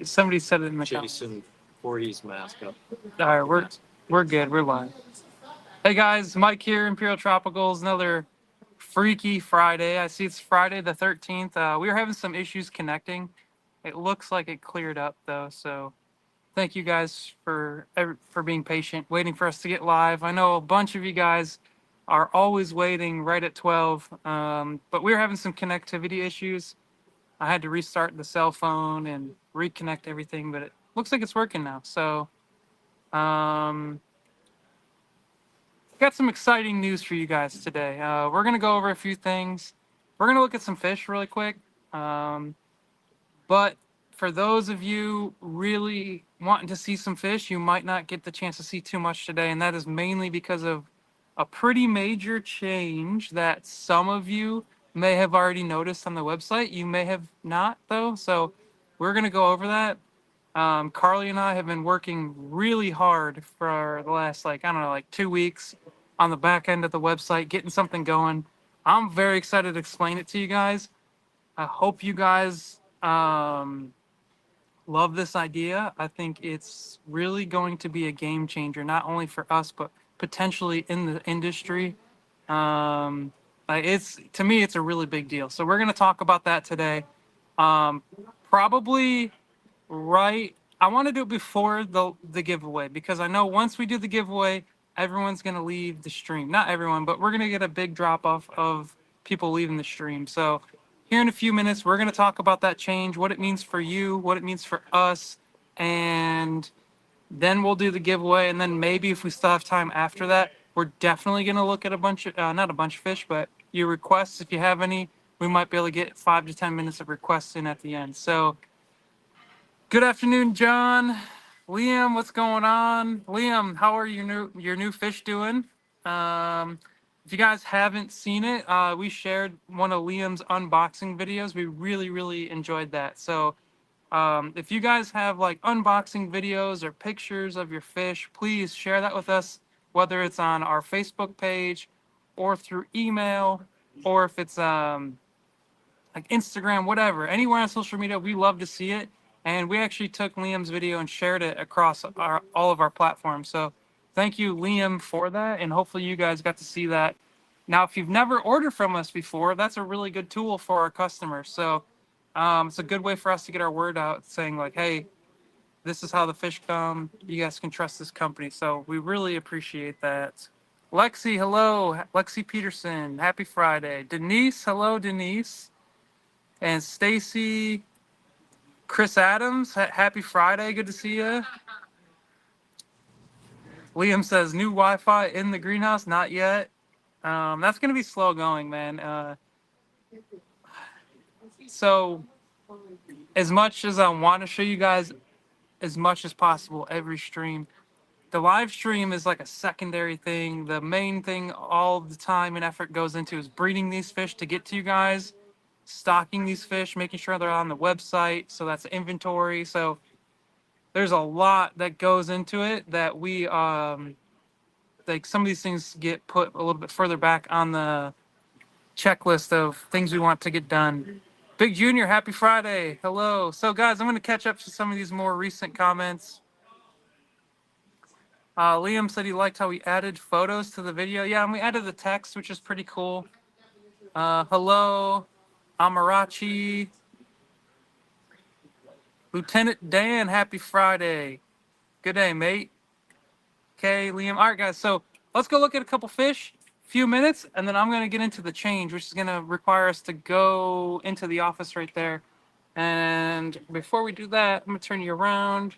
Somebody said it in the comments. Jason Voorhees mask up. All right, we're good. We're live. Hey guys, Mike here, Imperial Tropicals. Another freaky Friday. I see it's Friday the 13th. We were having some issues connecting. It looks like it cleared up though, so thank you guys for being patient, waiting for us to get live. I know a bunch of you guys are always waiting right at 12, but we were having some connectivity issues. I had to restart the cell phone and reconnect everything, but it looks like it's working now. So, um, got some exciting news for you guys today. We're gonna go over a few things. We're gonna look at some fish really quick. Um, but for those of you really wanting to see some fish, you might not get the chance to see too much today, and that is mainly because of a pretty major change that some of you may have already noticed on the website. You may have not, though. So we're going to go over that. Carly and I have been working really hard for the last, like, I don't know, like 2 weeks on the back end of the website, getting something going. I'm very excited to explain it to you guys. I hope you guys love this idea. I think it's really going to be a game changer, not only for us, but potentially in the industry. It's to me, it's a really big deal. So we're going to talk about that today. Um, Probably right. I want to do it before the giveaway because I know once we do the giveaway, everyone's going to leave the stream. Not everyone, but we're going to get a big drop off of people leaving the stream. So here in a few minutes, we're going to talk about that change, what it means for you, what it means for us, and then we'll do the giveaway. And then maybe if we still have time after that, we're definitely going to look at a bunch of, not a bunch of fish, but your requests. If you have any, we might be able to get 5 to 10 minutes of requests in at the end. So good afternoon, John. Liam, what's going on? Liam, how are your new fish doing? If you guys haven't seen it, we shared one of Liam's unboxing videos. We really enjoyed that. So if you guys have like unboxing videos or pictures of your fish, please share that with us, whether it's on our Facebook page or through email, or if it's like Instagram, whatever, anywhere on social media. We love to see it. And we actually took Liam's video and shared it across all of our platforms. So thank you, Liam, for that. And hopefully you guys got to see that. Now, if you've never ordered from us before, that's a really good tool for our customers. So it's a good way for us to get our word out saying like, hey, this is how the fish come. You guys can trust this company. So we really appreciate that. Lexi, hello. Lexi Peterson, happy Friday. Denise, hello, Denise. And Stacy, Chris Adams, happy Friday. Good to see you. Liam says new Wi-Fi in the greenhouse. Not yet. That's gonna be slow going, man. So as much as I want to show you guys as much as possible every stream, the live stream is like a secondary thing. The main thing all the time and effort goes into is breeding these fish to get to you guys, stocking these fish, making sure they're on the website. So that's inventory. So there's a lot that goes into it that we like some of these things get put a little bit further back on the checklist of things we want to get done. Big Junior, happy Friday. Hello. So guys, I'm going to catch up to some of these more recent comments. Liam said he liked how we added photos to the video. Yeah, and we added the text, which is pretty cool. Hello, Amarachi. Lieutenant Dan, happy Friday. Good day, mate. Okay, Liam. All right, guys. So let's go look at a couple fish, few minutes, and then I'm going to get into the change, which is going to require us to go into the office right there. And before we do that, I'm going to turn you around.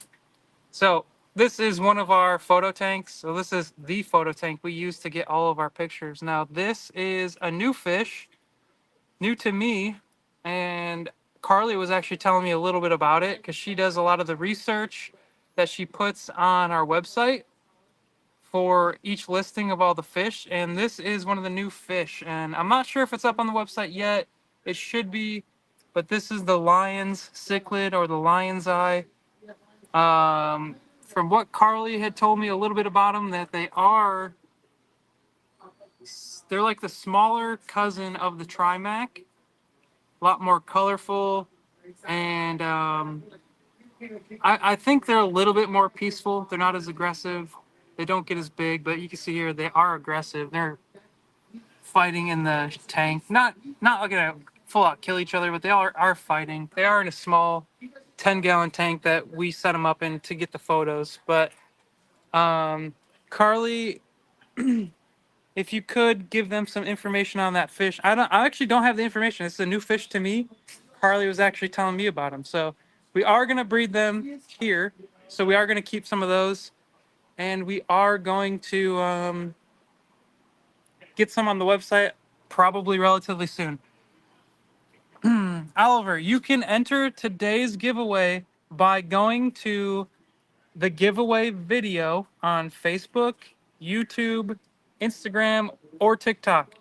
So this is one of our photo tanks. So this is the photo tank we use to get all of our pictures. Now, this is a new fish, new to me. And Carly was actually telling me a little bit about it because she does a lot of the research that she puts on our website for each listing of all the fish. And this is one of the new fish. And I'm not sure if it's up on the website yet. It should be. But this is the lion's cichlid or the lion's eye. From what Carly had told me a little bit about them, that they're like the smaller cousin of the Trimac, a lot more colorful, and I think they're a little bit more peaceful. They're not as aggressive. They don't get as big, but you can see here they are aggressive. They're fighting in the tank. Not like gonna full out kill each other, but they are fighting. They are in a small 10-gallon tank that we set them up in to get the photos. But Carly, if you could give them some information on that fish. I actually don't have the information. It's a new fish to me. Carly was actually telling me about them. So we are gonna breed them here. So we are gonna keep some of those, and we are going to get some on the website probably relatively soon. Oliver, you can enter today's giveaway by going to the giveaway video on Facebook, YouTube, Instagram, or TikTok.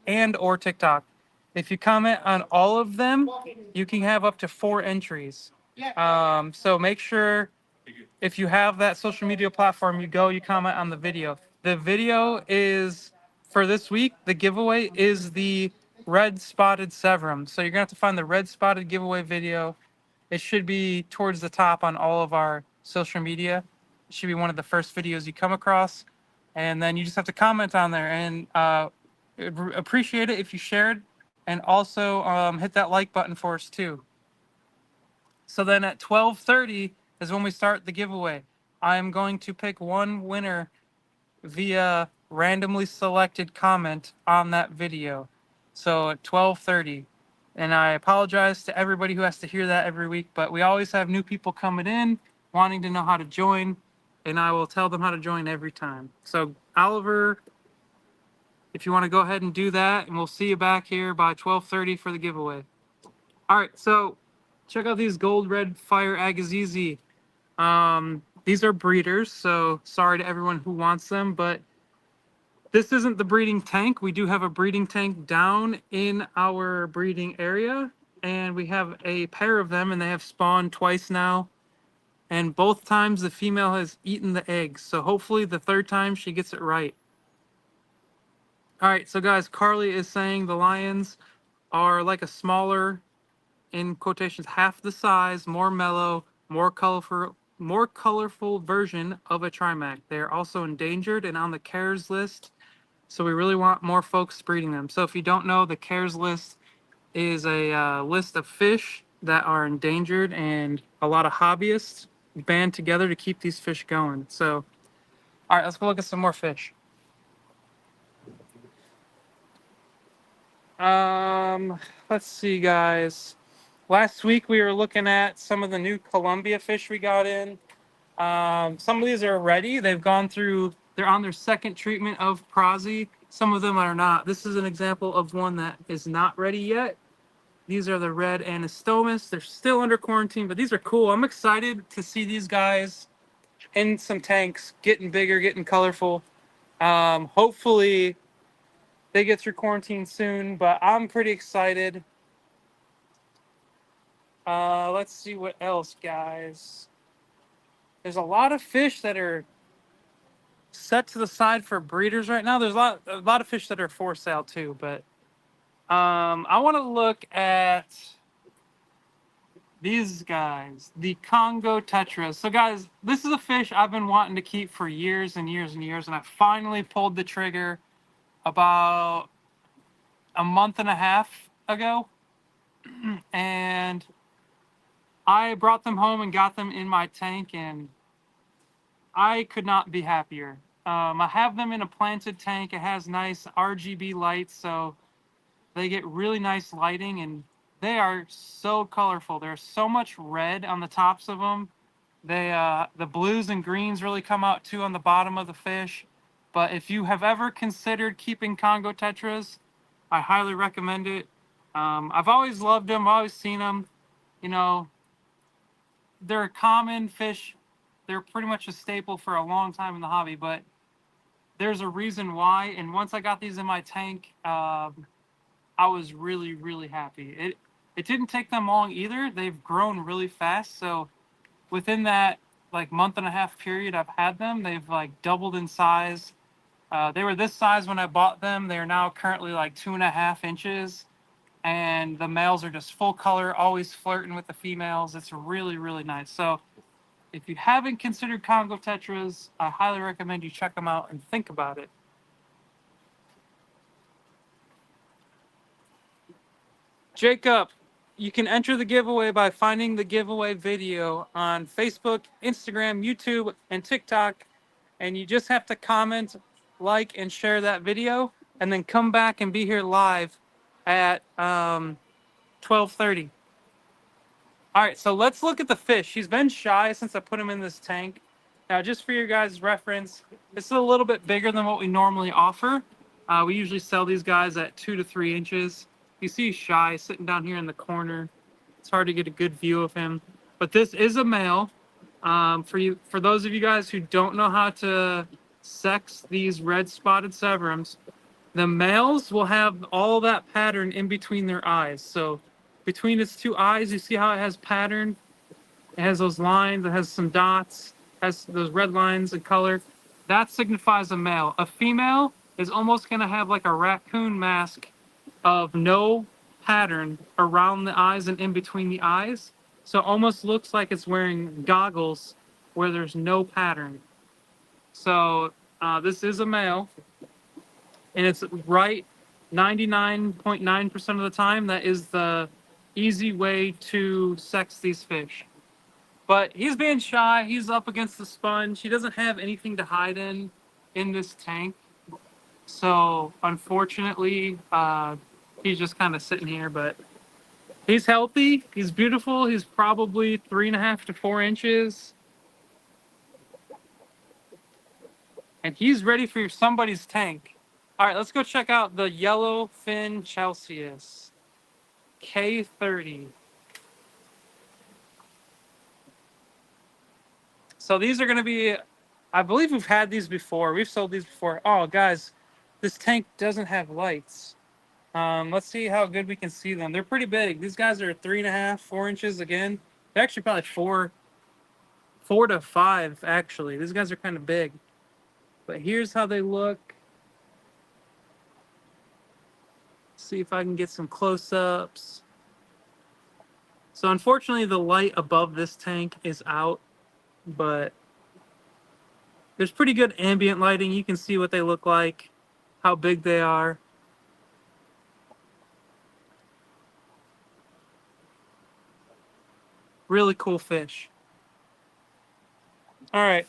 If you comment on all of them, you can have up to 4 entries. So make sure if you have that social media platform, you comment on the video. The video is for this week. The giveaway is the red spotted Severum. So you're gonna have to find the red spotted giveaway video. It should be towards the top on all of our social media. It should be one of the first videos you come across, and then you just have to comment on there. And appreciate it if you shared, and also hit that like button for us too. So then at 12:30 is when we start the giveaway. I am going to pick one winner via randomly selected comment on that video. So at 12:30. And I apologize to everybody who has to hear that every week, but we always have new people coming in wanting to know how to join, and I will tell them how to join every time. So Oliver, if you want to go ahead and do that, and we'll see you back here by 12:30 for the giveaway. All right, so check out these gold red fire agazizi. These are breeders, so sorry to everyone who wants them, but this isn't the breeding tank. We do have a breeding tank down in our breeding area, and we have a pair of them, and they have spawned twice now. And both times the female has eaten the eggs, so hopefully the third time she gets it right. All right, so guys, Carly is saying the lions are like a smaller, in quotations, half the size, more mellow, more colorful version of a trimac. They are also endangered and on the CARES list, so we really want more folks breeding them. So if you don't know, the CARES list is a list of fish that are endangered, and a lot of hobbyists band together to keep these fish going. So, all right, let's go look at some more fish. Let's see, guys. Last week we were looking at some of the new Columbia fish we got in. Some of these are ready. They've gone through, they're on their second treatment of Prazi. Some of them are not. This is an example of one that is not ready yet. These are the red anastomus. They're still under quarantine, but these are cool. I'm excited to see these guys in some tanks, getting bigger, getting colorful. Hopefully they get through quarantine soon, but I'm pretty excited. Let's see what else, guys. There's a lot of fish that are set to the side for breeders right now. There's a lot of fish that are for sale too, but I want to look at these guys, the Congo tetras. So guys, this is a fish I've been wanting to keep for years and years and years, and I finally pulled the trigger about a month and a half ago. And I brought them home and got them in my tank, and I could not be happier. I have them in a planted tank. It has nice RGB lights, so they get really nice lighting, and they are so colorful. There's so much red on the tops of them. The blues and greens really come out too on the bottom of the fish. But if you have ever considered keeping Congo tetras, I highly recommend it. I've always loved them, always seen them. You know, they're a common fish. They're pretty much a staple for a long time in the hobby, but there's a reason why. And once I got these in my tank, I was really, really happy. It didn't take them long either. They've grown really fast. So within that like month and a half period I've had them, they've like doubled in size. They were this size when I bought them. They are now currently like 2.5 inches, and the males are just full color, always flirting with the females. It's really, really nice. So If you haven't considered Congo Tetras, I highly recommend you check them out and think about it. Jacob, you can enter the giveaway by finding the giveaway video on Facebook, Instagram, YouTube, and TikTok. And you just have to comment, like, and share that video, and then come back and be here live at 12:30. All right, so let's look at the fish. He's been shy since I put him in this tank. Now, just for your guys' reference, this is a little bit bigger than what we normally offer. We usually sell these guys at 2 to 3 inches. You see he's shy, sitting down here in the corner. It's hard to get a good view of him. But this is a male. For those of you guys who don't know how to sex these red spotted Severums, the males will have all that pattern in between their eyes. So between its two eyes, you see how it has pattern? It has those lines, it has some dots, has those red lines in color. That signifies a male. A female is almost going to have like a raccoon mask of no pattern around the eyes and in between the eyes. So it almost looks like it's wearing goggles where there's no pattern. So this is a male, and it's right 99.9% of the time. That is the easy way to sex these fish. But he's being shy. He's up against the sponge. He doesn't have anything to hide in this tank. So unfortunately, he's just kind of sitting here. But he's healthy. He's beautiful. He's probably 3.5 to 4 inches, and he's ready for somebody's tank. All right, let's go check out the yellowfin Chalceus K30. So these are going to be, I believe we've had these before. We've sold these before. Oh, guys, this tank doesn't have lights. Let's see how good we can see them. They're pretty big. These guys are 3.5, 4 inches again. They're actually probably 4 to 5, actually. These guys are kind of big. But here's how they look. See if I can get some close-ups. So unfortunately, the light above this tank is out, but there's pretty good ambient lighting. You can see what they look like, how big they are. Really cool fish. All right.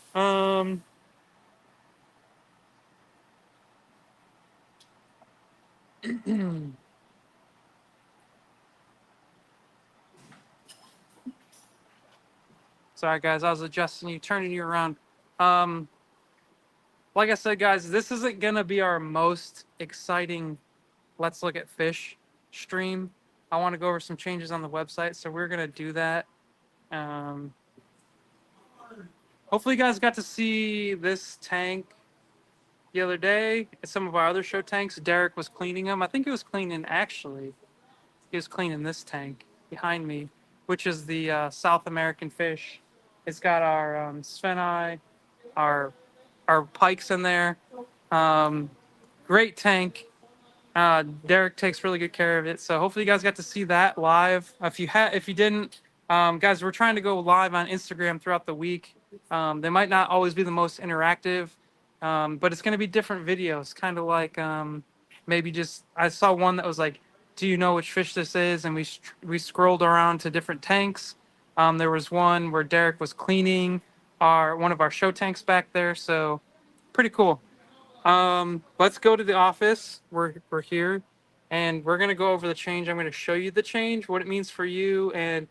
Sorry, guys. I was adjusting you, turning you around. Um, like I said, guys, this isn't going to be our most exciting Let's Look at Fish stream. I want to go over some changes on the website, so we're going to do that. Um, hopefully, you guys got to see this tank the other day. Some of our other show tanks, Derek was cleaning them. I think he was cleaning, actually, he was cleaning this tank behind me, which is the South American fish. It's got our Svenai, our pikes in there. Um, great tank. Derek takes really good care of it. So hopefully you guys got to see that live. If you didn't, guys, we're trying to go live on Instagram throughout the week. They might not always be the most interactive, but it's going to be different videos. Kind of like maybe just I saw one that was like, "Do you know which fish this is?" And we scrolled around to different tanks. There was one where Derek was cleaning one of our show tanks back there. So pretty cool. Let's go to the office. We're here, and we're gonna go over the change. I'm gonna show you the change, what it means for you, and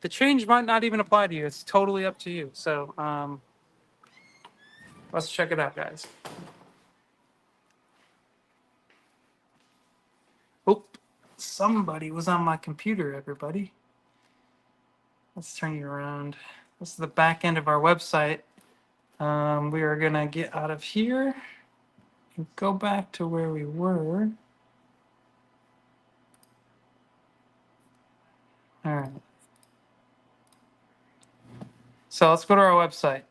the change might not even apply to you. It's totally up to you. So let's check it out, guys. Oop, somebody was on my computer, everybody. Let's turn you around. This is the back end of our website. We are gonna get out of here and go back to where we were. All right. So let's go to our website.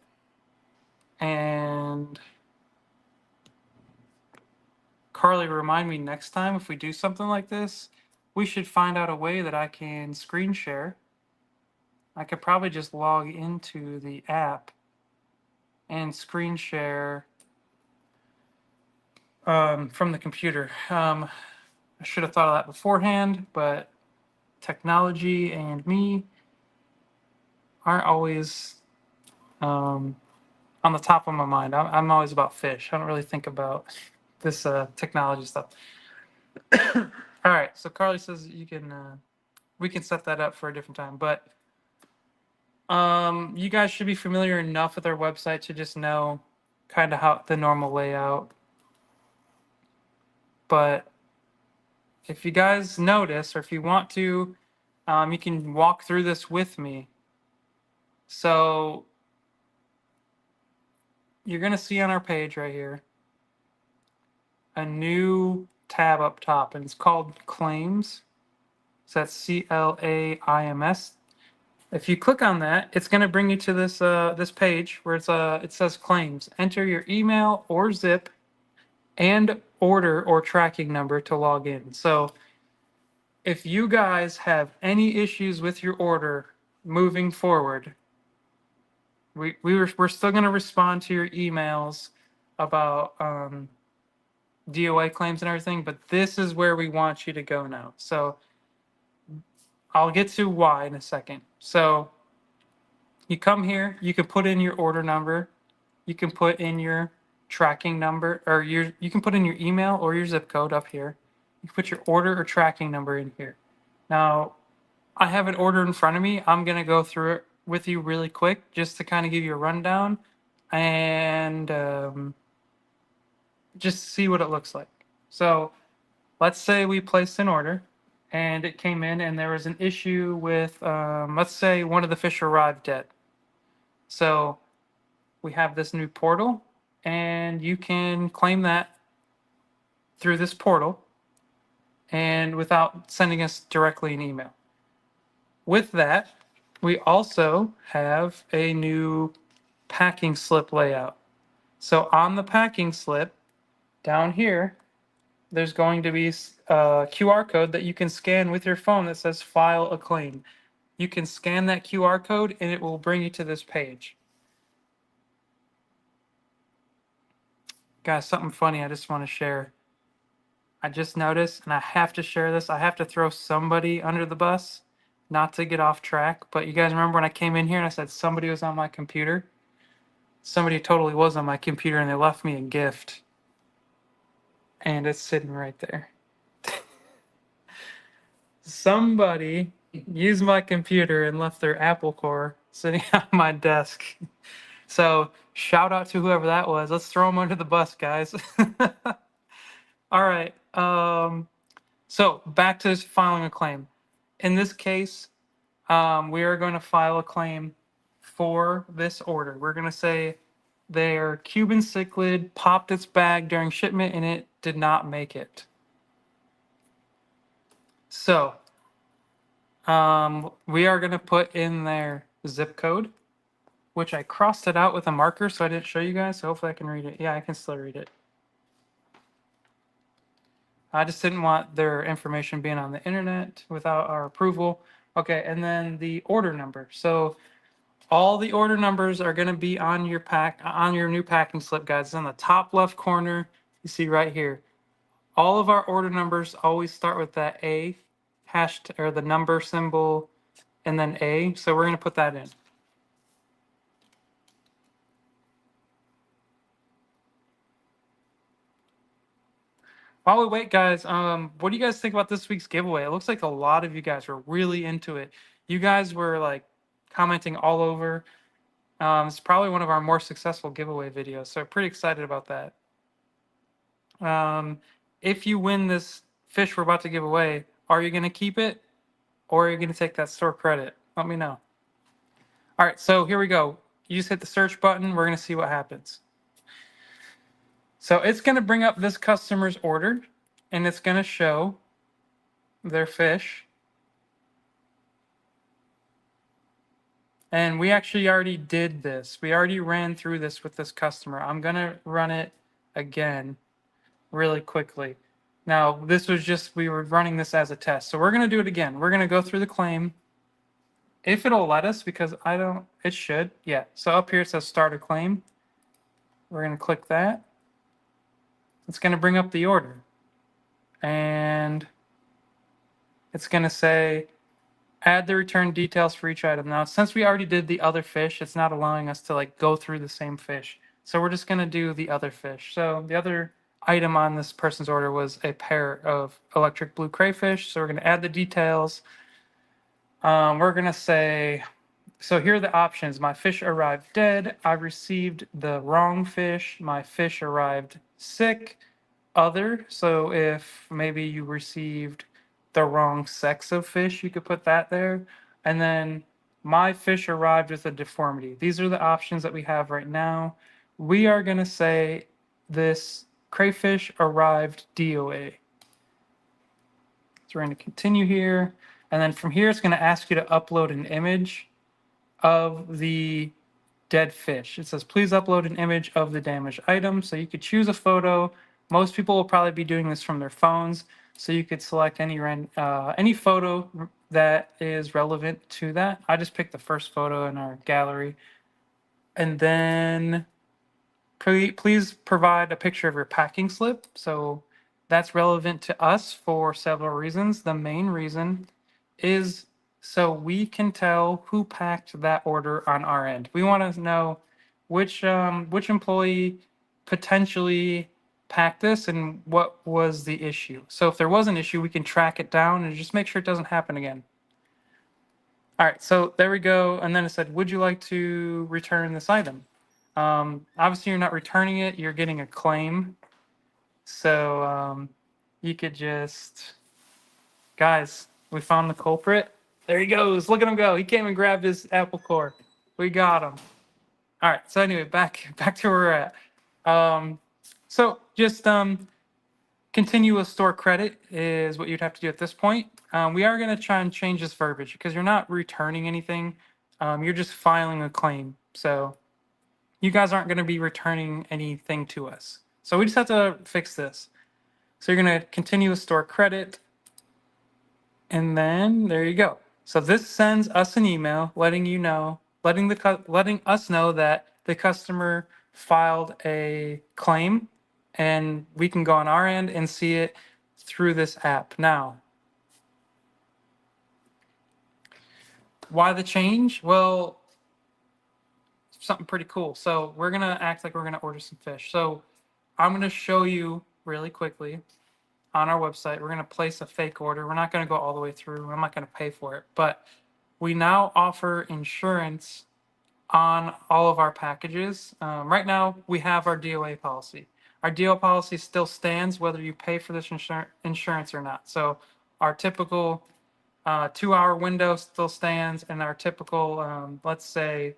And Carly, remind me next time if we do something like this, we should find out a way that I can screen share. I could probably just log into the app and screen share from the computer. I should have thought of that beforehand, but technology and me aren't always on the top of my mind. I'm always about fish. I don't really think about this technology stuff. All right, so Carly says you can we can set that up for a different time, but you guys should be familiar enough with our website to just know kind of how the normal layout. But if you guys notice, or if you want to, you can walk through this with me. So you're going to see on our page right here a new tab up top, and it's called Claims. So that's CLAIMS. If you click on that, it's going to bring you to this this page where it says Claims. Enter your email or zip and order or tracking number to log in. So if you guys have any issues with your order moving forward, we're still going to respond to your emails about DOA claims and everything, but this is where we want you to go now. So I'll get to why in a second. So you come here, you can put in your order number, you can put in your tracking number, or you can put in your email or your zip code up here. You can put your order or tracking number in here. Now, I have an order in front of me. I'm going to go through it with you really quick just to kind of give you a rundown and just see what it looks like. So let's say we placed an order and it came in and there was an issue with, let's say one of the fish arrived dead. So we have this new portal and you can claim that through this portal and without sending us directly an email. With that, we also have a new packing slip layout. So on the packing slip down here, there's going to be a QR code that you can scan with your phone that says file a claim. You can scan that QR code and it will bring you to this page. Guys, something funny I just want to share. I just noticed, and I have to share this. I have to throw somebody under the bus, not to get off track. But you guys remember when I came in here and I said somebody was on my computer? Somebody totally was on my computer and they left me a gift. And it's sitting right there. Somebody used my computer and left their Apple Core sitting on my desk. So shout out to whoever that was. Let's throw them under the bus, guys. All right. So back to this filing a claim. In this case, we are going to file a claim for this order. We're going to say their Cuban cichlid popped its bag during shipment and it did not make it. So we are going to put in their zip code, which I crossed it out with a marker so I didn't show you guys. So hopefully I can read it. Yeah, I can still read it. I just didn't want their information being on the internet without our approval. Okay, and then the order number. So all the order numbers are going to be on your on your new packing slip, guys. It's in the top left corner. You see right here. All of our order numbers always start with that A hashed or the number symbol and then A. So we're going to put that in. While we wait, guys, what do you guys think about this week's giveaway? It looks like a lot of you guys were really into it. You guys were like commenting all over. It's probably one of our more successful giveaway videos, so pretty excited about that. If you win this fish we're about to give away, are you going to keep it or are you going to take that store credit? Let me know. All right, so here we go. You just hit the search button. We're going to see what happens. So it's going to bring up this customer's order and it's going to show their fish. And we actually already did this. We already ran through this with this customer. I'm going to run it again really quickly. Now, this was just, we were running this as a test. So we're going to do it again. We're going to go through the claim. if it'll let us, because I don't, it should. Yeah. So up here it says start a claim. We're going to click that. It's going to bring up the order. And it's going to say add the return details for each item. Now, since we already did the other fish, it's not allowing us to like go through the same fish. So we're just going to do the other fish. So the other item on this person's order was a pair of electric blue crayfish. So we're going to add the details. We're going to say, so here are the options. My fish arrived dead. I received the wrong fish. My fish arrived sick. Other. So if maybe you received the wrong sex of fish, you could put that there. And then my fish arrived with a deformity. These are the options that we have right now. We are going to say this crayfish arrived DOA. So we're going to continue here. And then from here, it's going to ask you to upload an image of the dead fish. It says, please upload an image of the damaged item. So you could choose a photo. Most people will probably be doing this from their phones. So you could select any photo that is relevant to that. I just picked the first photo in our gallery. And then please provide a picture of your packing slip. So that's relevant to us for several reasons. The main reason is so we can tell who packed that order on our end. We want to know which employee potentially packed this and what was the issue. So if there was an issue, we can track it down and just make sure it doesn't happen again. All right, so there we go. And then it said, would you like to return this item? Obviously, you're not returning it, you're getting a claim. So you could just, guys, we found the culprit. There he goes. Look at him go. He came and grabbed his apple core. We got him. All right. So anyway, back to where we're at. So just continue with store credit is what you'd have to do at this point. We are going to try and change this verbiage because you're not returning anything. You're just filing a claim. So you guys aren't going to be returning anything to us. So we just have to fix this. So you're going to continue with store credit. And then there you go. So this sends us an email letting you know, letting us know that the customer filed a claim, and we can go on our end and see it through this app. Now, why the change? Well, something pretty cool. So we're gonna act like we're gonna order some fish. So I'm gonna show you really quickly on our website. We're gonna place a fake order. We're not gonna go all the way through. I'm not gonna pay for it, but we now offer insurance on all of our packages. Right now, we have our DOA policy. Our DOA policy still stands whether you pay for this insurance or not. So our typical 2-hour window still stands, and our typical, let's say,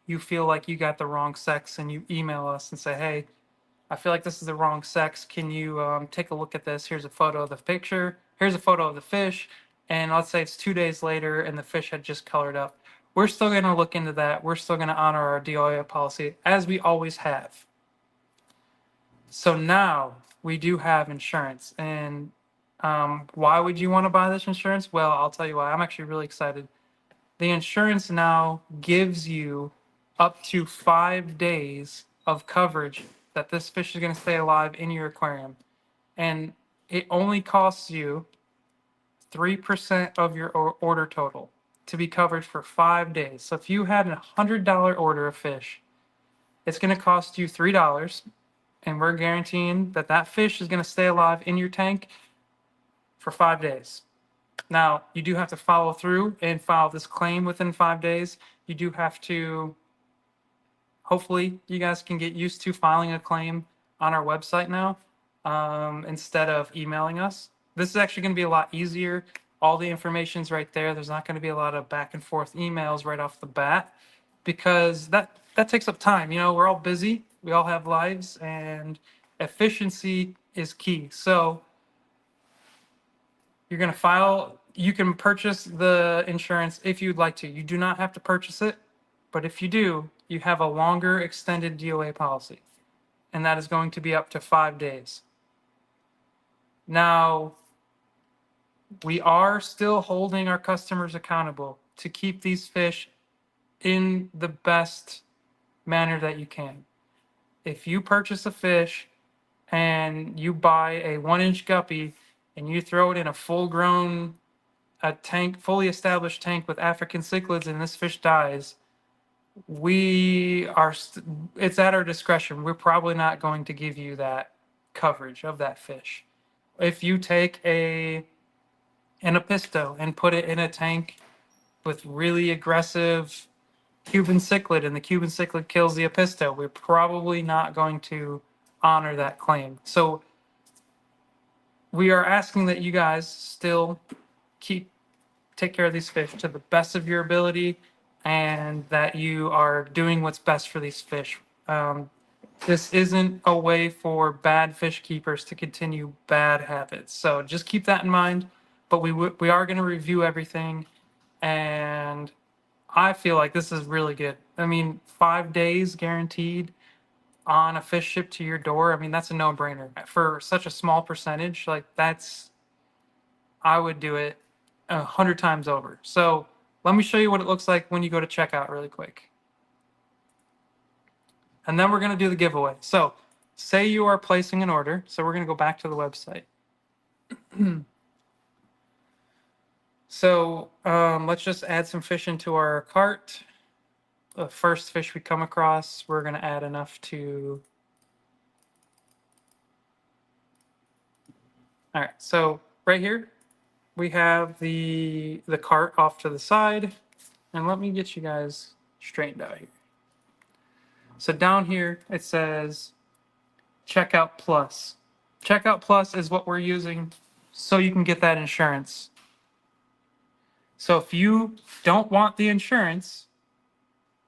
you feel like you got the wrong sex and you email us and say, hey, I feel like this is the wrong sex. Can you take a look at this? Here's a photo of the picture. Here's a photo of the fish. And let's say it's 2 days later and the fish had just colored up. We're still going to look into that. We're still going to honor our DOA policy as we always have. So now we do have insurance. And why would you want to buy this insurance? Well, I'll tell you why. I'm actually really excited. The insurance now gives you up to 5 days of coverage that this fish is going to stay alive in your aquarium. And it only costs you 3% of your order total to be covered for 5 days. So if you had a $100 order of fish, it's going to cost you $3. And we're guaranteeing that that fish is going to stay alive in your tank for 5 days. Now, you do have to follow through and file this claim within 5 days. You do have to, hopefully, you guys can get used to filing a claim on our website now instead of emailing us. This is actually going to be a lot easier. All the information's right there. There's not going to be a lot of back and forth emails right off the bat because that takes up time. You know, we're all busy. We all have lives, and efficiency is key. So you're going to file, you can purchase the insurance if you'd like to. You do not have to purchase it, but if you do, you have a longer extended DOA policy, and that is going to be up to 5 days. Now, we are still holding our customers accountable. to keep these fish in the best manner that you can. If you purchase a fish and you buy a 1 inch guppy and you throw it in a full grown a tank, fully established tank with African cichlids, and this fish dies, we are it's at our discretion. We're probably not going to give you that coverage of that fish. If you take an apisto and put it in a tank with really aggressive Cuban cichlid and the Cuban cichlid kills the apisto, we're probably not going to honor that claim. So we are asking that you guys still take care of these fish to the best of your ability, and that you are doing what's best for these fish. This isn't a way for bad fish keepers to continue bad habits. So just keep that in mind. But we are going to review everything, and I feel like this is really good. I mean, 5 days guaranteed on a fish shipped to your door. I mean, that's a no-brainer for such a small percentage. Like I would do it 100 times over. So let me show you what it looks like when you go to checkout really quick. And then we're going to do the giveaway. So say you are placing an order. So we're going to go back to the website. So let's just add some fish into our cart. The first fish we come across, we're going to add enough to. All right. So right here, we have the cart off to the side. And let me get you guys straightened out here. So down here, it says Checkout Plus. Checkout Plus is what we're using so you can get that insurance. So if you don't want the insurance,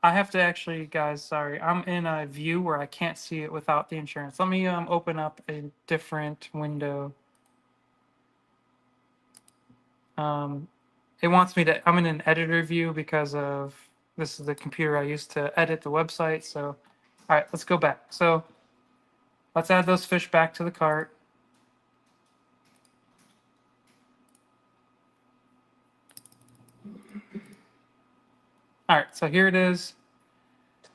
I have to actually, guys, sorry, I'm in a view where I can't see it without the insurance. Let me open up a different window. It wants me to, I'm in an editor view because of, this is the computer I use to edit the website. So, all right, let's go back. So let's add those fish back to the cart. All right, so here it is.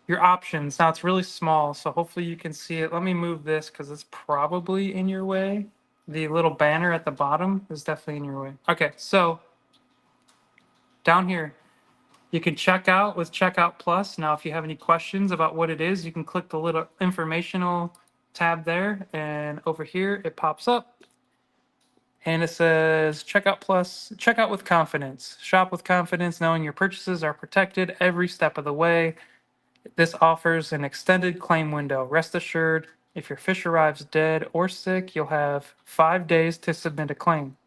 Your options. Now it's really small, so hopefully you can see it. Let me move this because it's probably in your way. The little banner at the bottom is definitely in your way. Okay, so down here, you can check out with Checkout Plus. Now, if you have any questions about what it is, you can click the little informational tab there, and over here it pops up. And it says Checkout Plus, check out with confidence. Shop with confidence, knowing your purchases are protected every step of the way. This offers an extended claim window. Rest assured, if your fish arrives dead or sick, you'll have 5 days to submit a claim.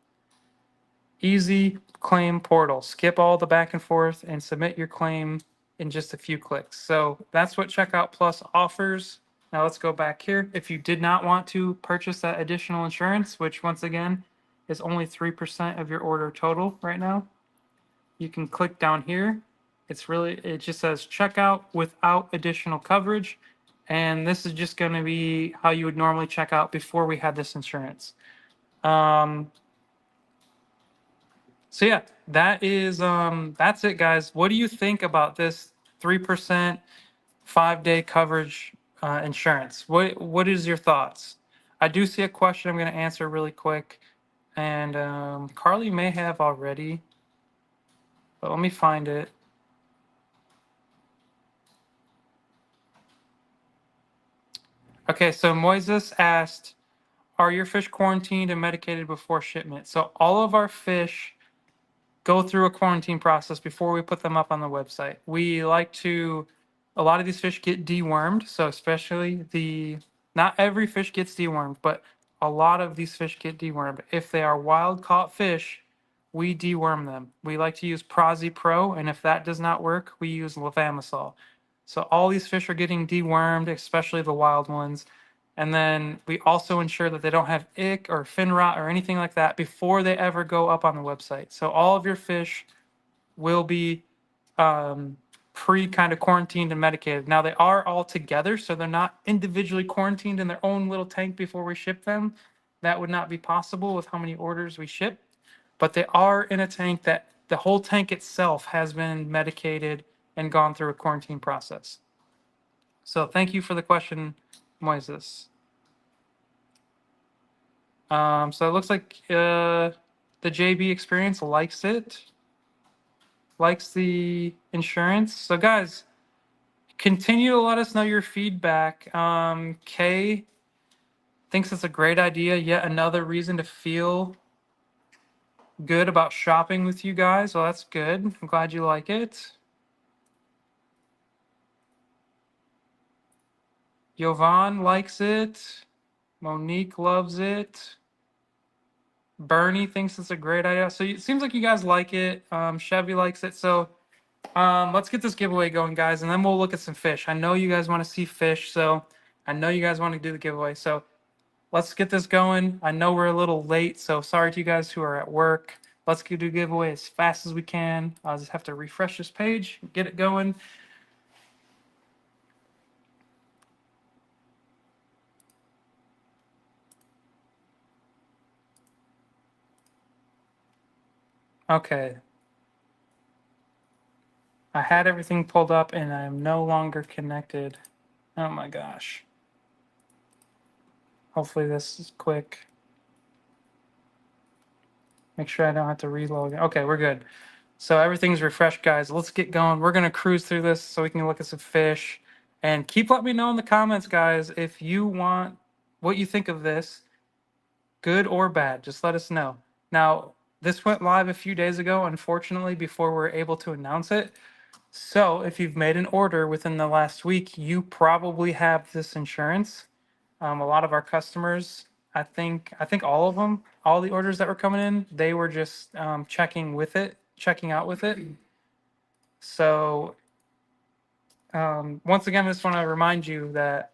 Easy claim portal. Skip all the back and forth and submit your claim in just a few clicks. So that's what Checkout Plus offers. Now let's go back here. If you did not want to purchase that additional insurance, which once again is only 3% of your order total right now, you can click down here. It just says checkout without additional coverage. And this is just going to be how you would normally check out before we had this insurance. So yeah, that's it, guys. What do you think about this 3% 5-day coverage insurance? What is your thoughts? I do see a question I'm going to answer really quick, and Carly may have already, but let me find it. Okay, so Moises asked, are your fish quarantined and medicated before shipment? So all of our fish go through a quarantine process before we put them up on the website. A lot of these fish get dewormed. So especially not every fish gets dewormed, but a lot of these fish get dewormed. If they are wild caught fish, we deworm them. We like to use Prozi Pro, and if that does not work, we use levamisole. So all these fish are getting dewormed, especially the wild ones. And then we also ensure that they don't have ick or fin rot or anything like that before they ever go up on the website. So all of your fish will be pre kind of quarantined and medicated. Now they are all together, so they're not individually quarantined in their own little tank before we ship them. That would not be possible with how many orders we ship, but they are in a tank that the whole tank itself has been medicated and gone through a quarantine process. So thank you for the question, Moises. So it looks like the JB experience likes it, likes the insurance. So guys, continue to let us know your feedback. Kay thinks it's a great idea. Yet another reason to feel good about shopping with you guys. Well, that's good. I'm glad you like it. Yovan likes it. Monique loves it. Bernie thinks it's a great idea. So it seems like you guys like it. Chevy likes it. So let's get this giveaway going, guys, and then we'll look at some fish. I know you guys want to see fish, so I know you guys want to do the giveaway. So let's get this going. I know we're a little late, so sorry to you guys who are at work. Let's do the giveaway as fast as we can. I'll just have to refresh this page, get it going. Okay. I had everything pulled up and I am no longer connected. Oh my gosh. Hopefully this is quick. Make sure I don't have to reload. Okay, we're good. So everything's refreshed, guys. Let's get going. We're gonna cruise through this so we can look at some fish. And keep letting me know in the comments, guys, if you want what you think of this, good or bad. Just let us know. Now, this went live a few days ago, unfortunately, before we are able to announce it. So if you've made an order within the last week, you probably have this insurance. A lot of our customers, I think all of them, all the orders that were coming in, they were just checking out with it. So once again, I just want to remind you that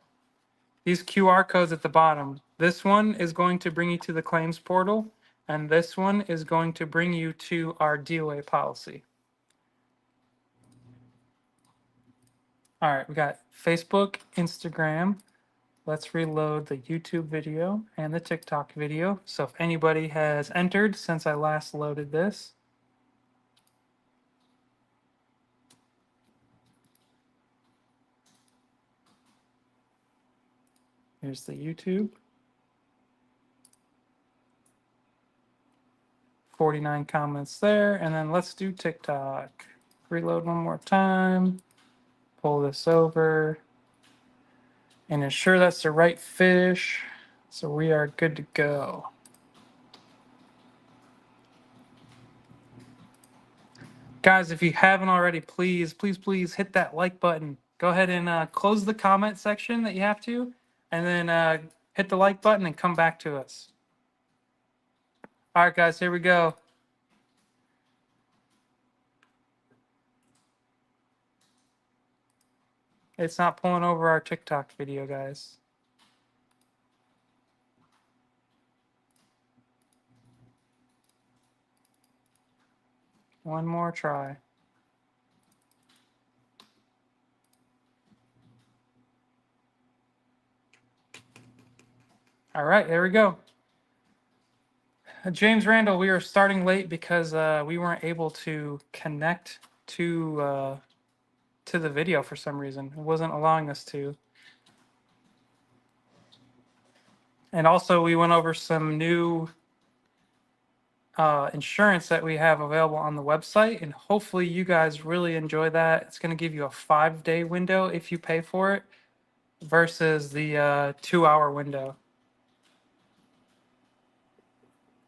these QR codes at the bottom, this one is going to bring you to the claims portal, and this one is going to bring you to our DOA policy. All right, we got Facebook, Instagram. Let's reload the YouTube video and the TikTok video. So if anybody has entered since I last loaded this. Here's the YouTube. 49 comments there. And then let's do TikTok. Reload one more time. Pull this over. And ensure that's the right fish. So we are good to go. Guys, if you haven't already, please hit that like button. Go ahead and close the comment section that you have to, and then hit the like button and come back to us. All right, guys, here we go. It's not pulling over our TikTok video, guys. One more try. All right, there we go. James Randall, we are starting late because we weren't able to connect to the video for some reason. It wasn't allowing us to. And also, we went over some new insurance that we have available on the website, and hopefully you guys really enjoy that. It's going to give you a 5-day window if you pay for it versus the 2-hour window.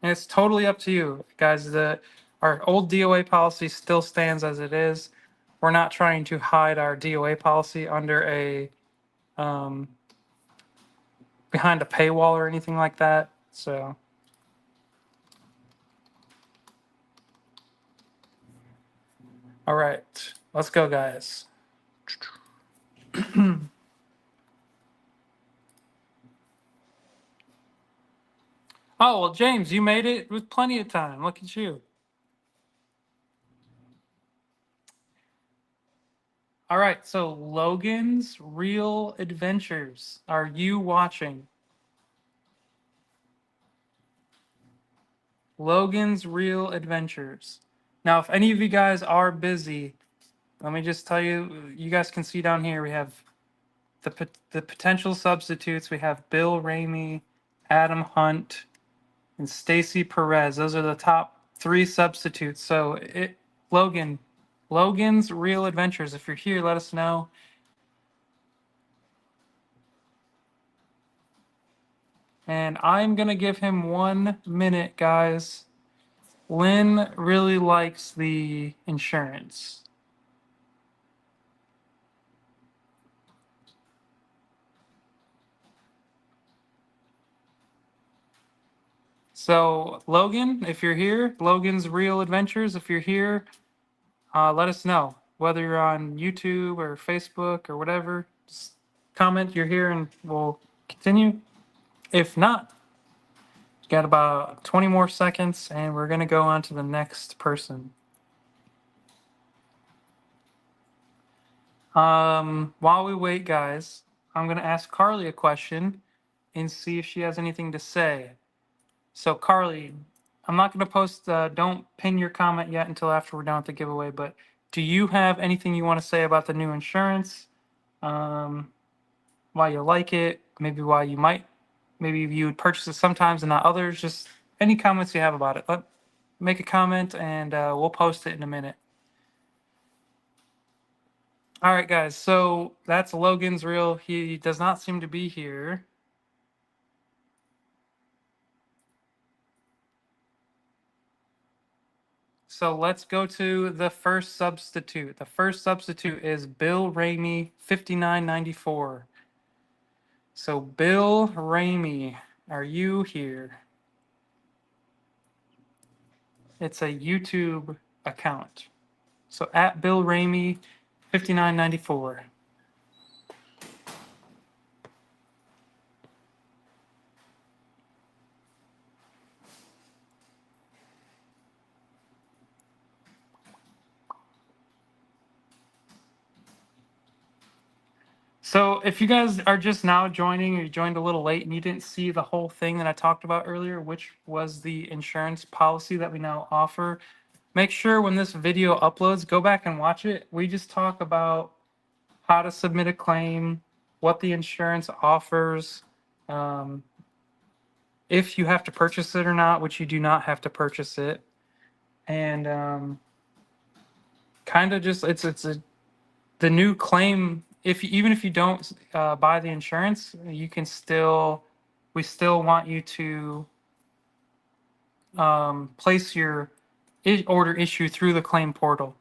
And it's totally up to you, guys. Our old DOA policy still stands as it is. We're not trying to hide our DOA policy under a behind a paywall or anything like that. So. All right, let's go, guys. Oh, well, James, you made it with plenty of time. Look at you. All right, so Logan's Real Adventures. Are you watching? Logan's Real Adventures. Now, if any of you guys are busy, let me just tell you, you guys can see down here, we have the potential substitutes. We have Bill Ramey, Adam Hunt, and Stacy Perez. Those are the top 3 substitutes. So Logan's Real Adventures. If you're here, let us know. And I'm gonna give him 1 minute, guys. Lynn really likes the insurance. So Logan, if you're here, Logan's Real Adventures, if you're here, let us know. Whether you're on YouTube or Facebook or whatever, just comment you're here and we'll continue. If not, got about 20 more seconds and we're going to go on to the next person. While we wait, guys, I'm going to ask Carly a question and see if she has anything to say. So, Carly, I'm not going to post, don't pin your comment yet until after we're done with the giveaway, but do you have anything you want to say about the new insurance? Why you like it? Maybe why you might, maybe you would purchase it sometimes and not others? Just any comments you have about it. Make a comment and we'll post it in a minute. All right, guys. So that's Logan's Reel. He does not seem to be here. So let's go to the first substitute. The first substitute is Bill Ramey, 5994. So Bill Ramey, are you here? It's a YouTube account. So at Bill Ramey, 5994. So if you guys are just now joining or you joined a little late and you didn't see the whole thing that I talked about earlier, which was the insurance policy that we now offer, make sure when this video uploads, go back and watch it. We just talk about how to submit a claim, what the insurance offers, if you have to purchase it or not, which you do not have to purchase it, and kind of just the new claim. Even if you don't buy the insurance, you can still we still want you to place your order issue through the claim portal.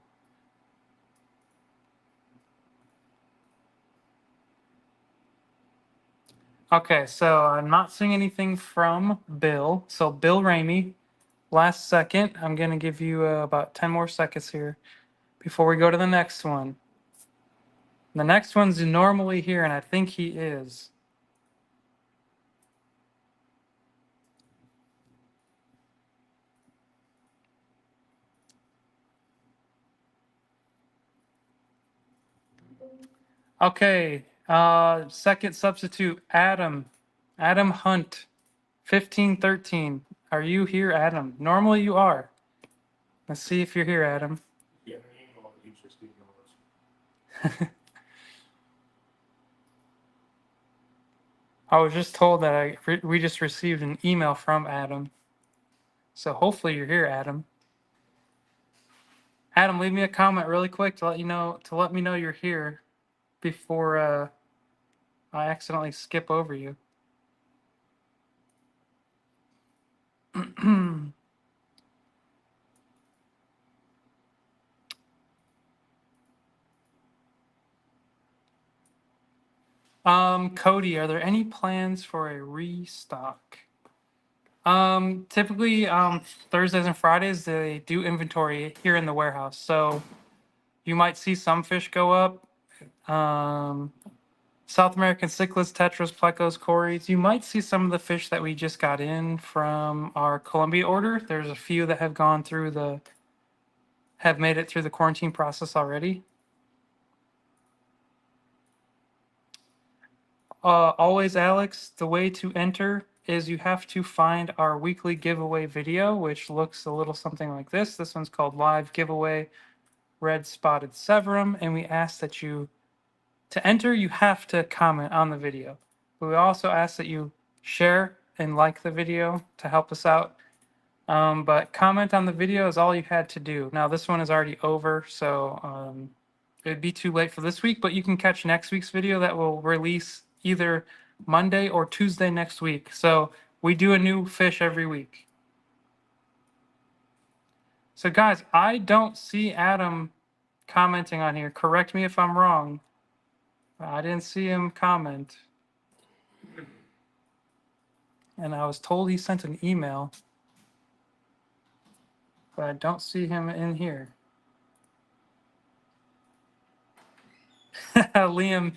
Okay, so I'm not seeing anything from Bill. So Bill Ramey, last second. I'm going to give you about 10 more seconds here before we go to the next one. The next one's normally here, and I think he is. Okay, second substitute, Adam Hunt, 1513. Are you here, Adam? Normally you are. Let's see if you're here, Adam. Yeah. I was just told that we just received an email from Adam. So hopefully you're here, Adam. Adam, leave me a comment really quick to let me know you're here before I accidentally skip over you. Cody, are there any plans for a restock? Typically, Thursdays and Fridays, they do inventory here in the warehouse. So you might see some fish go up. South American cichlids, tetras, plecos, cories. You might see some of the fish that we just got in from our Colombia order. There's a few that have made it through the quarantine process already. Always, Alex, the way to enter is you have to find our weekly giveaway video, which looks a little something like this. This one's called Live Giveaway Red Spotted Severum, and we ask that you, to enter, you have to comment on the video. But we also ask that you share and like the video to help us out. But comment on the video is all you had to do. Now this one is already over, so it'd be too late for this week, but you can catch next week's video that will release either Monday or Tuesday next week. So we do a new fish every week. So guys, I don't see Adam commenting on here. Correct me if I'm wrong. I didn't see him comment. And I was told he sent an email, but I don't see him in here. Liam,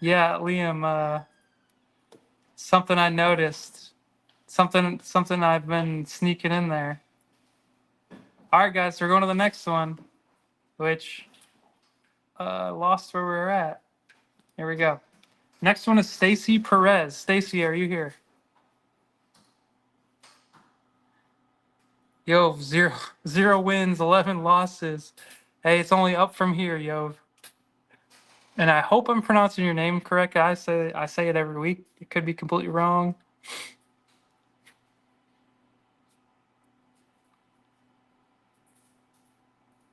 yeah, Liam, something I noticed. Something I've been sneaking in there. All right, guys, we're going to the next one, which lost where we were at. Here we go. Next one is Stacy Perez. Stacy, are you here? Yo, zero wins, 11 losses. Hey, it's only up from here, yo. And I hope I'm pronouncing your name correct. I say it every week. It could be completely wrong.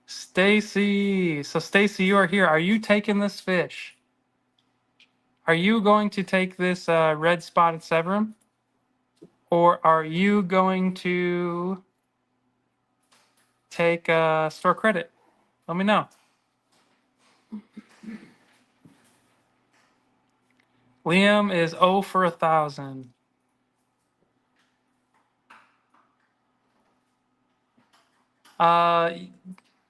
Stacy. So Stacy, you are here. Are you taking this fish? Are you going to take this red spotted Severum? Or are you going to take store credit? Let me know. Liam is 0 for 1,000.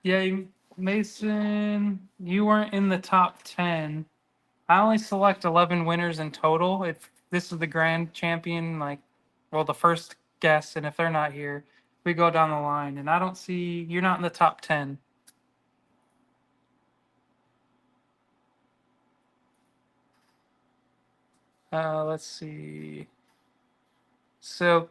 Yeah, Mason, you weren't in the top 10. I only select 11 winners in total. If this is the grand champion, like, well, the first guess, and if they're not here, we go down the line. And I don't see, you're not in the top 10. Let's see. So,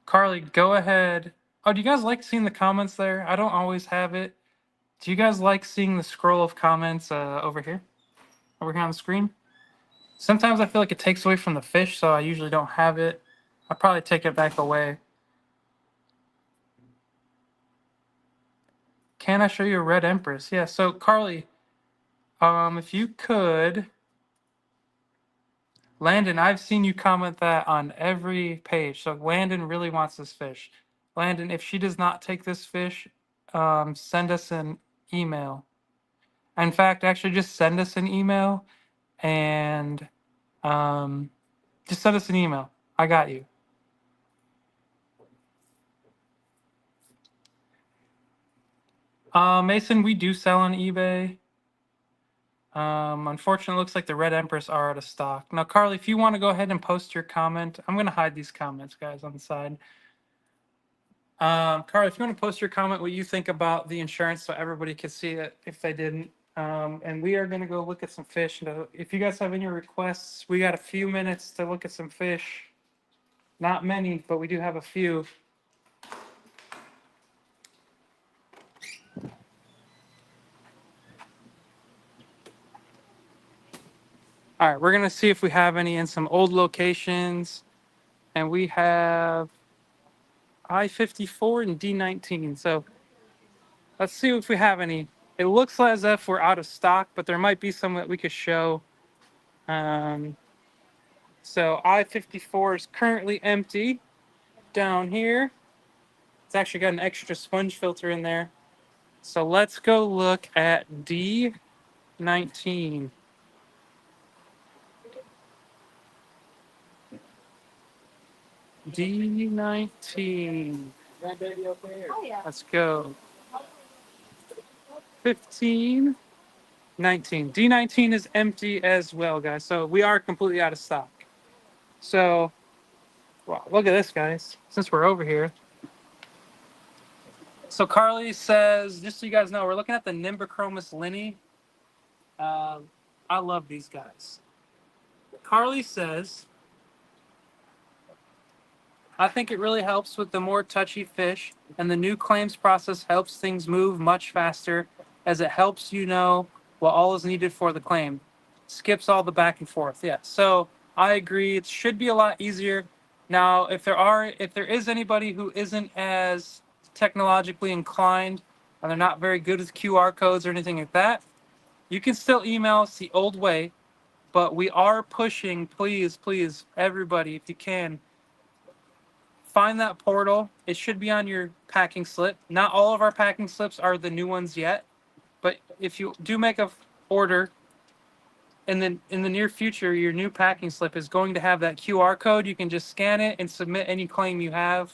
Carly, go ahead. Oh, do you guys like seeing the comments there? I don't always have it. Do you guys like seeing the scroll of comments over here? Over here on the screen? Sometimes I feel like it takes away from the fish, so I usually don't have it. I'll probably take it back away. Can I show you a red empress? Yeah, so Carly, if you could, Landon, I've seen you comment that on every page. So Landon really wants this fish. Landon, if she does not take this fish, send us an email. In fact, actually just send us an email and just send us an email. I got you. Mason, we do sell on eBay. Unfortunately, it looks like the Red Empress are out of stock. Now, Carly, if you want to go ahead and post your comment, I'm going to hide these comments, guys, on the side. Carly, if you want to post your comment, what you think about the insurance so everybody can see it if they didn't. And we are going to go look at some fish. If you guys have any requests, we got a few minutes to look at some fish. Not many, but we do have a few. All right, we're going to see if we have any in some old locations. And we have I-54 and D-19. So let's see if we have any. It looks as if we're out of stock, but there might be some that we could show. So I-54 is currently empty down here. It's actually got an extra sponge filter in there. So let's go look at D-19. D-19. Let's go. 15, 19. D-19 is empty as well, guys. So we are completely out of stock. So, wow, look at this, guys. Since we're over here. So Carly says, just so you guys know, we're looking at the Nimbochromis linny. Um, I love these guys. Carly says, I think it really helps with the more touchy fish, and the new claims process helps things move much faster as it helps you know what all is needed for the claim. Skips all the back and forth. Yeah. So I agree. It should be a lot easier. Now, if there is anybody who isn't as technologically inclined and they're not very good with QR codes or anything like that, you can still email us the old way, but we are pushing, please, everybody, if you can, find that portal. It should be on your packing slip. Not all of our packing slips are the new ones yet, but if you do make a order in the near future, your new packing slip is going to have that QR code. You can just scan it and submit any claim you have,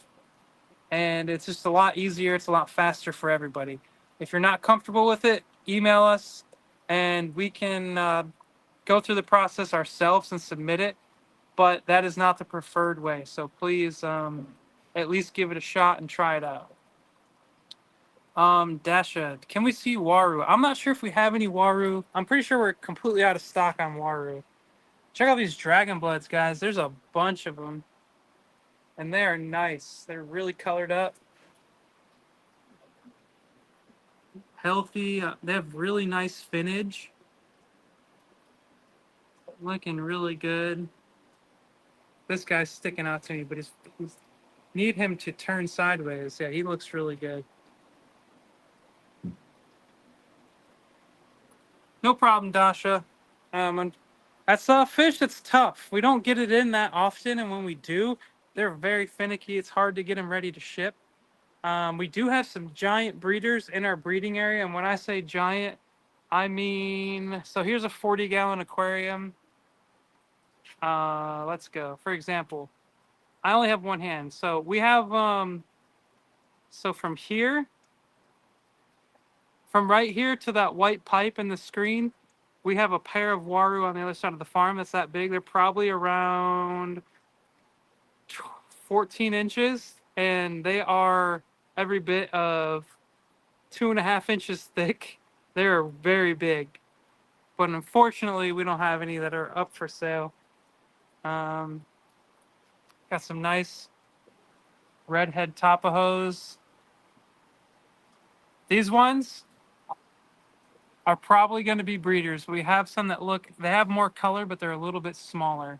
and it's just a lot easier. It's a lot faster for everybody. If you're not comfortable with it, email us, and we can go through the process ourselves and submit it. But that is not the preferred way. So please, at least give it a shot and try it out. Dasha, can we see Waru? I'm not sure if we have any Waru. I'm pretty sure we're completely out of stock on Waru. Check out these Dragon Bloods, guys. There's a bunch of them. And they are nice. They're really colored up. Healthy. They have really nice finnage. Looking really good. This guy's sticking out to me, but he's need him to turn sideways. Yeah, he looks really good. No problem, Dasha. And that's a fish that's tough. We don't get it in that often, and when we do, they're very finicky. It's hard to get them ready to ship. We do have some giant breeders in our breeding area, and when I say giant, I mean, so here's a 40-gallon aquarium. Let's go. For example, I only have one hand, so we have so from right here to that white pipe in the screen, we have a pair of Waru on the other side of the farm that's that big. They're probably around 14 inches, and they are every bit of 2.5 inches thick. They're very big, but unfortunately, we don't have any that are up for sale. Um, got some nice redhead Tapajos. These ones are probably going to be breeders. We have some that they have more color, but they're a little bit smaller.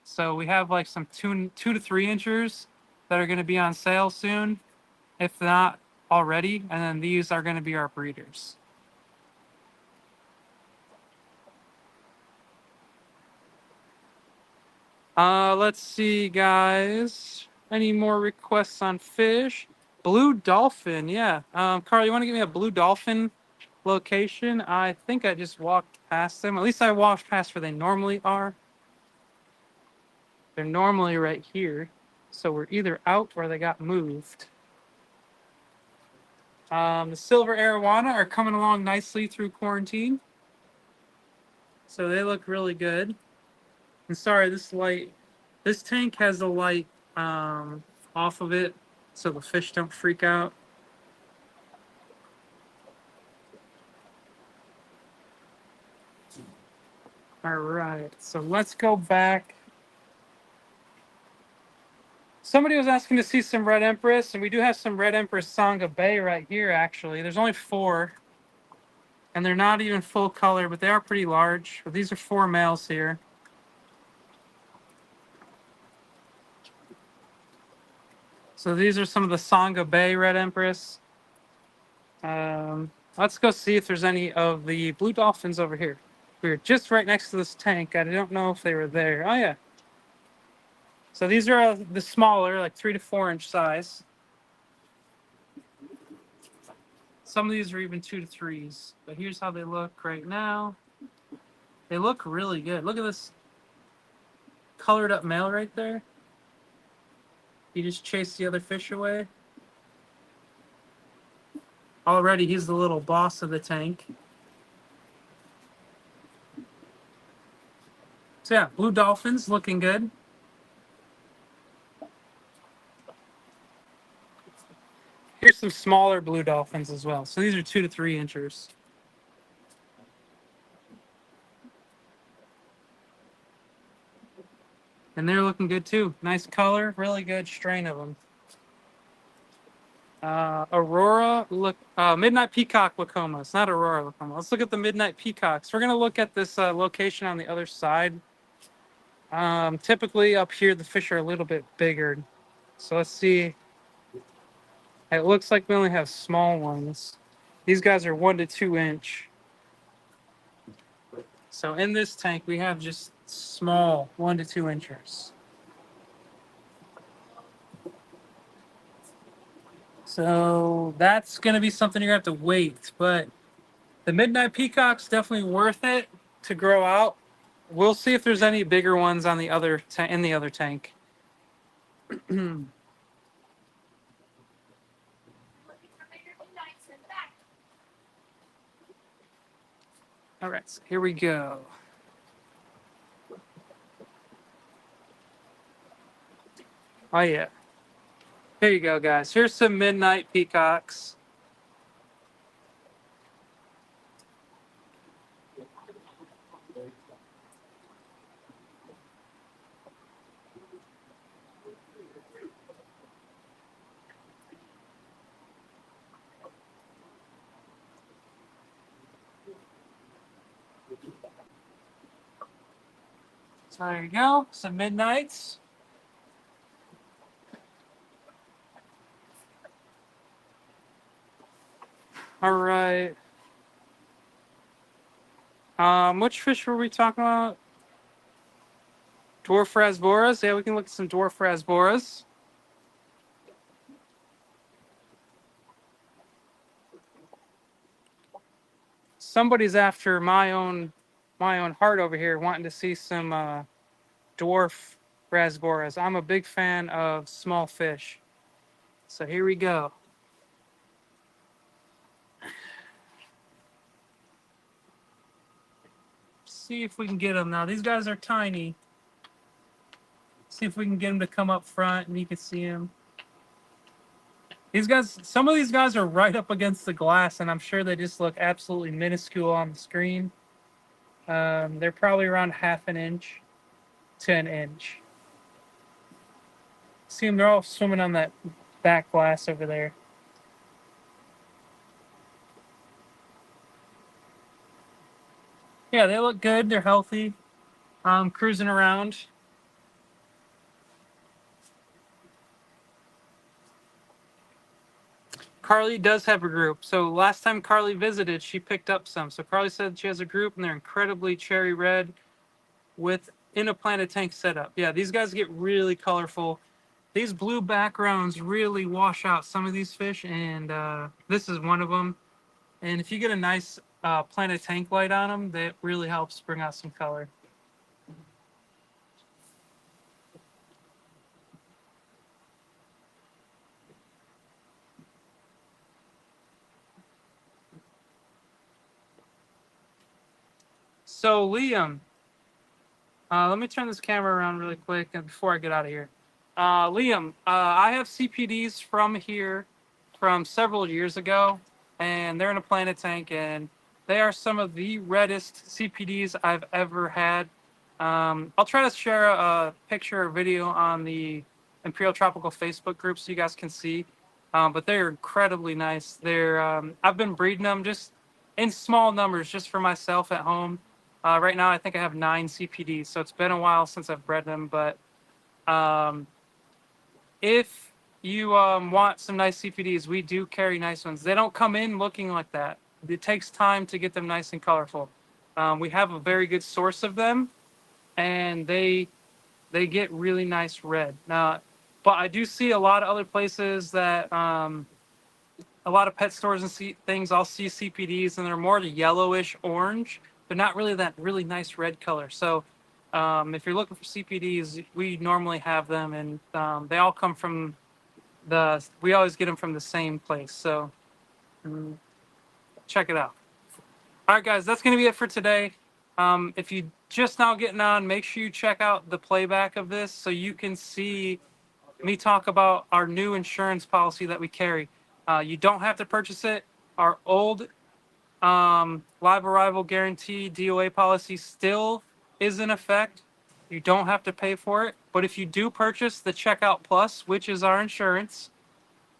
So we have like some 2 to 3 inchers that are going to be on sale soon, if not already. And then these are going to be our breeders. Let's see, guys. Any more requests on fish? Blue dolphin, yeah. Carl, you want to give me a blue dolphin location? I think I just walked past them. At least I walked past where they normally are. They're normally right here. So we're either out or they got moved. The silver arowana are coming along nicely through quarantine. So they look really good. And sorry, this tank has the light off of it so the fish don't freak out. All right, so let's go back. Somebody was asking to see some Red Empress, and we do have some Red Empress Sangha Bay right here, actually. There's only 4, and they're not even full color, but they are pretty large. But these are 4 males here. So these are some of the Sangha Bay Red Empress. Let's go see if there's any of the blue dolphins over here. We were just right next to this tank. I don't know if they were there. Oh, yeah. So these are the smaller, like 3 to 4 inch size. Some of these are even 2 to 3s. But here's how they look right now. They look really good. Look at this colored up male right there. He just chased the other fish away. Already, he's the little boss of the tank. So yeah, blue dolphins looking good. Here's some smaller blue dolphins as well. So these are 2 to 3 inchers. And they're looking good too. Nice color, really good strain of them. Aurora, look, Midnight Peacock Lacomas, not Aurora Lacoma. Let's look at the Midnight Peacocks. We're going to look at this location on the other side. Typically up here, the fish are a little bit bigger. So let's see. It looks like we only have small ones. These guys are 1 to 2 inch. So in this tank, we have just small 1 to 2 inchers. So that's going to be something you're going to have to wait. But the Midnight Peacock's definitely worth it to grow out. We'll see if there's any bigger ones on the other in the other tank. All right, so here we go. Oh yeah. Here you go, guys. Here's some Midnight Peacocks. So there you go, some Midnights. All right. Which fish were we talking about? Dwarf Rasboras. Yeah, we can look at some Dwarf Rasboras. Somebody's after my own heart over here, wanting to see some Dwarf Rasboras. I'm a big fan of small fish. So here we go. See if we can get them now. These guys are tiny. See if we can get them to come up front and you can see them. These guys, some of these guys are right up against the glass, and I'm sure they just look absolutely minuscule on the screen. They're probably around 1/2 inch to 1 inch. See them, they're all swimming on that back glass over there. Yeah, they look good. They're healthy. Cruising around. Carly does have a group. So last time Carly visited, she picked up some. So Carly said she has a group, and they're incredibly cherry red with in a planted tank setup. Yeah, these guys get really colorful. These blue backgrounds really wash out some of these fish, and this is one of them. And if you get a nice planted tank light on them, that really helps bring out some color. So Liam, let me turn this camera around really quick before I get out of here. Liam, I have CPDs from here from several years ago, and they're in a planted tank, and they are some of the reddest CPDs I've ever had. I'll try to share a picture or video on the Imperial Tropical Facebook group so you guys can see. But they're incredibly nice. I've been breeding them just in small numbers, just for myself at home. Right now, I think I have 9 CPDs, so it's been a while since I've bred them. But um, if you want some nice CPDs, we do carry nice ones. They don't come in looking like that. It takes time to get them nice and colorful. We have a very good source of them, and they get really nice red. Now, but I do see a lot of other places that a lot of pet stores and things. I'll see CPDs, and they're more the yellowish orange. They're not really that really nice red color. So if you're looking for CPDs, we normally have them, and they all come from we always get them from the same place. So check it out. All right, guys, that's going to be it for today. If you just now getting on, make sure you check out the playback of this so you can see me talk about our new insurance policy that we carry. You don't have to purchase it. Our old live arrival guarantee DOA policy still is in effect. You don't have to pay for it. But if you do purchase the Checkout Plus, which is our insurance,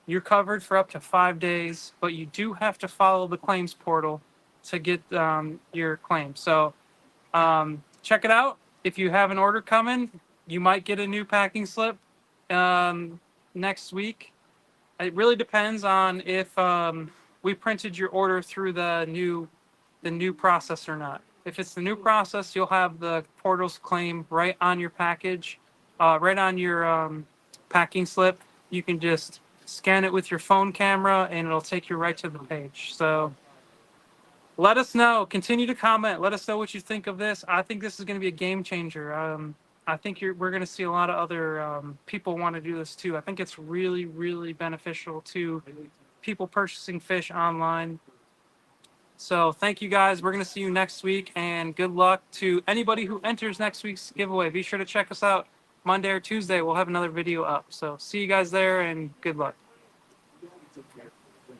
you're covered for up to 5 days, but you do have to follow the claims portal to get your claim. So check it out. If you have an order coming, you might get a new packing slip next week. It really depends on if we printed your order through the new process or not. If it's the new process, you'll have the portal's claim right on your package, right on your packing slip. You can just scan it with your phone camera and it'll take you right to the page. So let us know. Continue to comment. Let us know what you think of this. I think this is going to be a game changer. I think we're going to see a lot of other people want to do this too. I think it's really, really beneficial to people purchasing fish online. So thank you guys. We're going to see you next week, and good luck to anybody who enters next week's giveaway. Be sure to check us out Monday or Tuesday. We'll have another video up. So see you guys there, and good luck.